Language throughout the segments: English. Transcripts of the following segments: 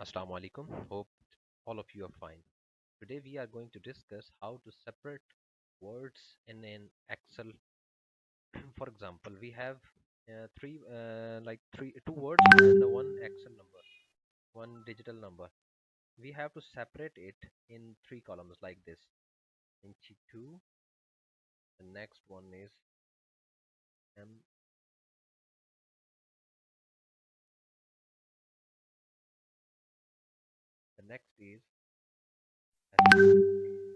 Assalamu alaikum. Hope all of you are fine. Today we are going to discuss how to separate words in an Excel. For example, we have two words and the one Excel number, one digital number. We have to separate it in three columns like this. In T2, the next one is M. The next is S.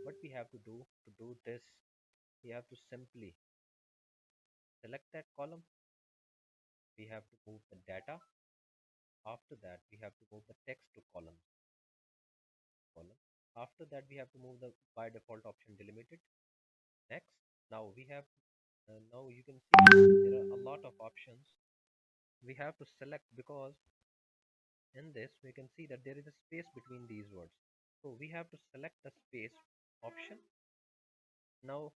What we have to do this, we have to simply select that column. We have to move the data. After that, we have to move the text to column. After that, we have to move the by default option delimited. Next, now you can see there are a lot of options we have to select because in this we can see that there is a space between these words. So we have to select the space option. Now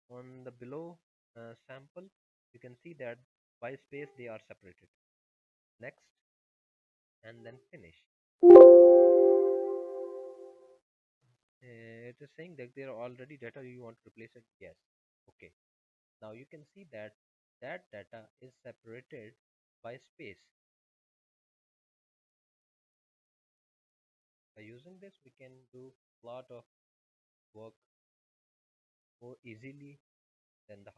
on the below sample, you can see that by space they are separated. Next, and then finish. It is saying that there are already data you want to replace it. Yes. Okay. Now you can see that that data is separated by space. By using this, we can do a lot of work more easily than the hard.